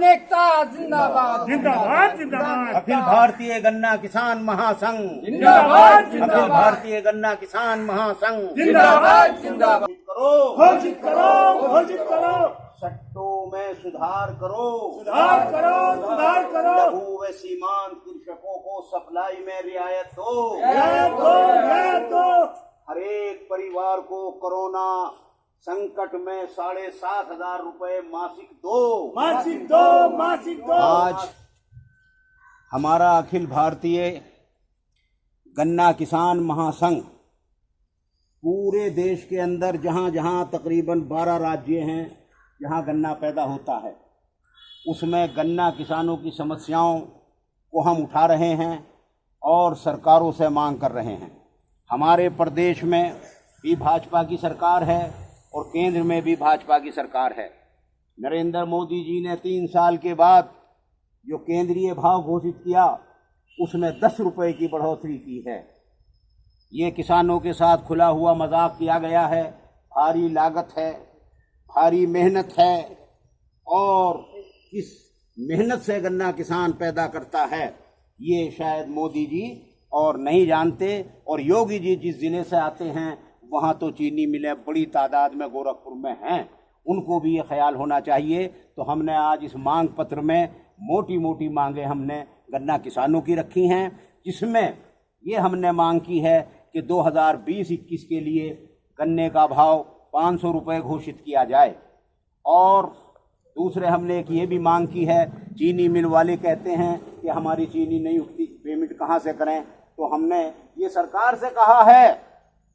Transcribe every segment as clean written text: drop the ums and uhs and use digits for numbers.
किसान एकता जिंदाबाद जिंदाबाद जिंदाबाद। अखिल भारतीय गन्ना किसान महासंघ जिंदाबाद अखिल जिंदाबाद भारतीय गन्ना किसान महासंघ जिंदाबाद जिंदाबाद करो, घोषित करो, घोषित करो, सट्टों में सुधार करो, सुधार करो, सुधार करो, लघु व सीमांत कृषकों को सप्लाई में रियायत दो, रियायत दो, रियायत दो। हर एक परिवार को कोरोना संकट में 7,500 रुपए मासिक दो। मासिक दो, मासिक दो। आज हमारा अखिल भारतीय गन्ना किसान महासंघ पूरे देश के अंदर जहां जहां तकरीबन 12 राज्य हैं जहां गन्ना पैदा होता है, उसमें गन्ना किसानों की समस्याओं को हम उठा रहे हैं और सरकारों से मांग कर रहे हैं। हमारे प्रदेश में भी भाजपा की सरकार है और केंद्र में भी भाजपा की सरकार है। नरेंद्र मोदी जी ने 3 साल के बाद जो केंद्रीय भाव घोषित किया उसमें 10 रुपए की बढ़ोतरी की है। ये किसानों के साथ खुला हुआ मजाक किया गया है। भारी लागत है, भारी मेहनत है और किस मेहनत से गन्ना किसान पैदा करता है ये शायद मोदी जी और नहीं जानते। और योगी जी जिस जिले से आते हैं वहाँ तो चीनी मिलें बड़ी तादाद में गोरखपुर में हैं, उनको भी ये ख्याल होना चाहिए। तो हमने आज इस मांग पत्र में मोटी मोटी मांगे हमने गन्ना किसानों की रखी हैं, जिसमें ये हमने मांग की है कि 2020-21 के लिए गन्ने का भाव 500 रुपये घोषित किया जाए। और दूसरे हमने एक ये भी मांग की है, चीनी मिल वाले कहते हैं कि हमारी चीनी नहीं उठती, पेमेंट कहाँ से करें। तो हमने ये सरकार से कहा है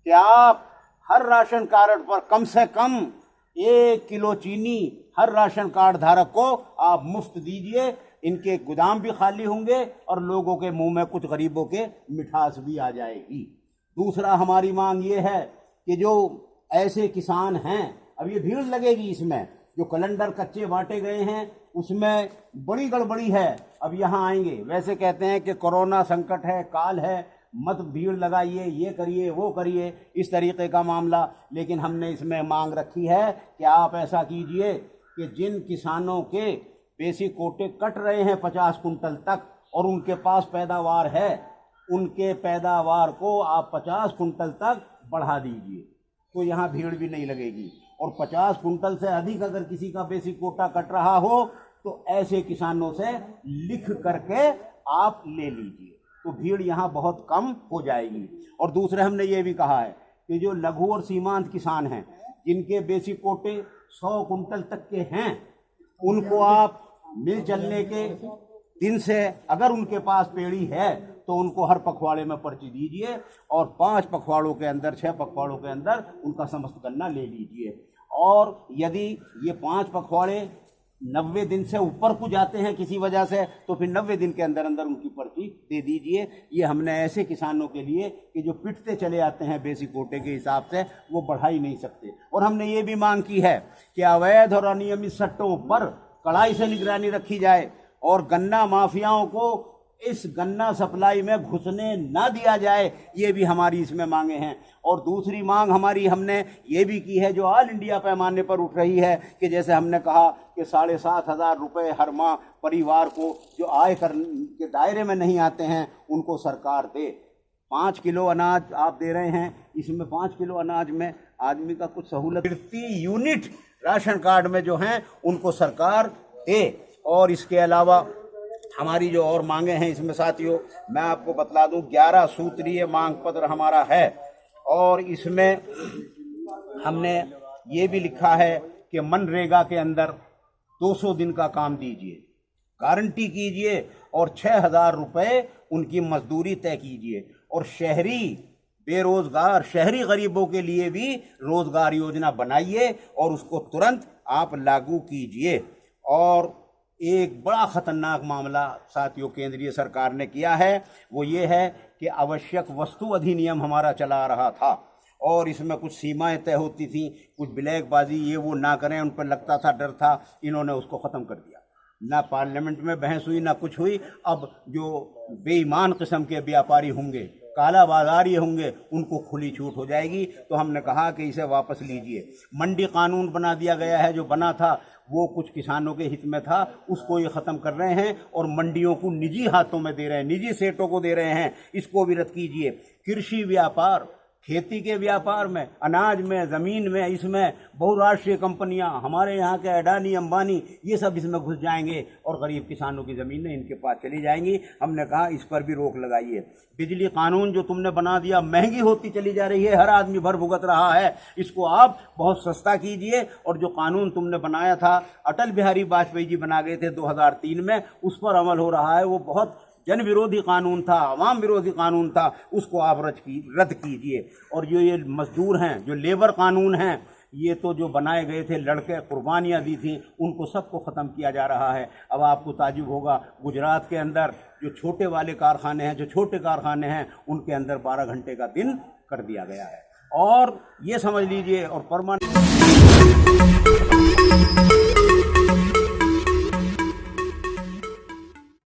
कि आप हर राशन कार्ड पर कम से कम 1 किलो चीनी हर राशन कार्ड धारक को आप मुफ्त दीजिए। इनके गोदाम भी खाली होंगे और लोगों के मुंह में कुछ गरीबों के मिठास भी आ जाएगी। दूसरा हमारी मांग ये है कि जो ऐसे किसान हैं, अब ये भीड़ लगेगी इसमें, जो कैलेंडर कच्चे बांटे गए हैं उसमें बड़ी गड़बड़ी है। अब यहाँ आएंगे, वैसे कहते हैं कि कोरोना संकट है, काल है, मत भीड़ लगाइए, ये करिए वो करिए, इस तरीके का मामला। लेकिन हमने इसमें मांग रखी है कि आप ऐसा कीजिए कि जिन किसानों के बेसिक कोटे कट रहे हैं 50 कुंटल तक और उनके पास पैदावार है, उनके पैदावार को आप 50 कुंटल तक बढ़ा दीजिए, तो यहाँ भीड़ भी नहीं लगेगी। और 50 कुंटल से अधिक अगर किसी का बेसिक कोटा कट रहा हो तो ऐसे किसानों से लिख करके आप ले लीजिए, तो भीड़ यहाँ बहुत कम हो जाएगी। और दूसरे हमने ये भी कहा है कि जो लघु और सीमांत किसान हैं जिनके बेसिक कोटे 100 कुंटल तक के हैं, उनको आप मिल चलने के दिन से अगर उनके पास पेड़ी है तो उनको हर पखवाड़े में पर्ची दीजिए और 5 पखवाड़ों के अंदर 6 पखवाड़ों के अंदर उनका समस्त गन्ना ले लीजिए। और यदि ये 5 पखवाड़े 90 दिन से ऊपर को जाते हैं किसी वजह से, तो फिर 90 दिन के अंदर अंदर उनकी पर्ची दे दीजिए। ये हमने ऐसे किसानों के लिए कि जो पिटते चले आते हैं बेसिक कोटे के हिसाब से, वो बढ़ा ही नहीं सकते। और हमने ये भी मांग की है कि अवैध और अनियमित सट्टों पर कड़ाई से निगरानी रखी जाए और गन्ना माफियाओं को इस गन्ना सप्लाई में घुसने ना दिया जाए। ये भी हमारी इसमें मांगे हैं। और दूसरी मांग हमारी हमने ये भी की है, जो ऑल इंडिया पैमाने पर उठ रही है, कि जैसे हमने कहा कि 7,500 रुपये हर माह परिवार को जो आय कर के दायरे में नहीं आते हैं उनको सरकार दे। 5 किलो अनाज आप दे रहे हैं, इसमें 5 किलो अनाज में आदमी का कुछ सहूलत, 30 यूनिट राशन कार्ड में जो हैं उनको सरकार दे। और इसके अलावा हमारी जो और मांगे हैं इसमें साथियों मैं आपको बतला दूं, 11 सूत्रीय मांग पत्र हमारा है। और इसमें हमने ये भी लिखा है कि मनरेगा के अंदर 200 दिन का काम दीजिए, गारंटी कीजिए और 6,000 रुपये उनकी मजदूरी तय कीजिए। और शहरी बेरोजगार, शहरी गरीबों के लिए भी रोजगार योजना बनाइए और उसको तुरंत आप लागू कीजिए। और एक बड़ा खतरनाक मामला साथियों केंद्रीय सरकार ने किया है, वो ये है कि आवश्यक वस्तु अधिनियम हमारा चला रहा था और इसमें कुछ सीमाएं तय होती थी, कुछ ब्लैकबाजी ये वो ना करें, उन पर लगता था, डर था, इन्होंने उसको ख़त्म कर दिया। ना पार्लियामेंट में बहस हुई ना कुछ हुई। अब जो बेईमान किस्म के व्यापारी होंगे, काला बाजारी होंगे, उनको खुली छूट हो जाएगी। तो हमने कहा कि इसे वापस लीजिए। मंडी कानून बना दिया गया है, जो बना था वो कुछ किसानों के हित में था, उसको ये ख़त्म कर रहे हैं और मंडियों को निजी हाथों में दे रहे हैं, निजी सेठों को दे रहे हैं। इसको भी रद्द कीजिए। कृषि व्यापार, खेती के व्यापार में, अनाज में, ज़मीन में, इसमें बहुराष्ट्रीय कंपनियां, हमारे यहाँ के अडानी अंबानी, ये सब इसमें घुस जाएंगे और गरीब किसानों की ज़मीनें इनके पास चली जाएंगी। हमने कहा इस पर भी रोक लगाइए। बिजली कानून जो तुमने बना दिया, महंगी होती चली जा रही है, हर आदमी भर भुगत रहा है, इसको आप बहुत सस्ता कीजिए। और जो कानून तुमने बनाया था, अटल बिहारी वाजपेयी जी बना गए थे 2003 में, उस पर अमल हो रहा है। वो बहुत जन विरोधी कानून था, आवाम विरोधी कानून था, उसको आप रद्द कीजिए। और जो ये मजदूर हैं, जो लेबर कानून हैं, ये तो जो बनाए गए थे, लड़के कुर्बानियाँ दी थी, उनको सबको ख़त्म किया जा रहा है। अब आपको ताज्जुब होगा, गुजरात के अंदर जो छोटे वाले कारखाने हैं, जो छोटे कारखाने हैं, उनके अंदर 12 घंटे का दिन कर दिया गया है। और ये समझ लीजिए, और परमानेंट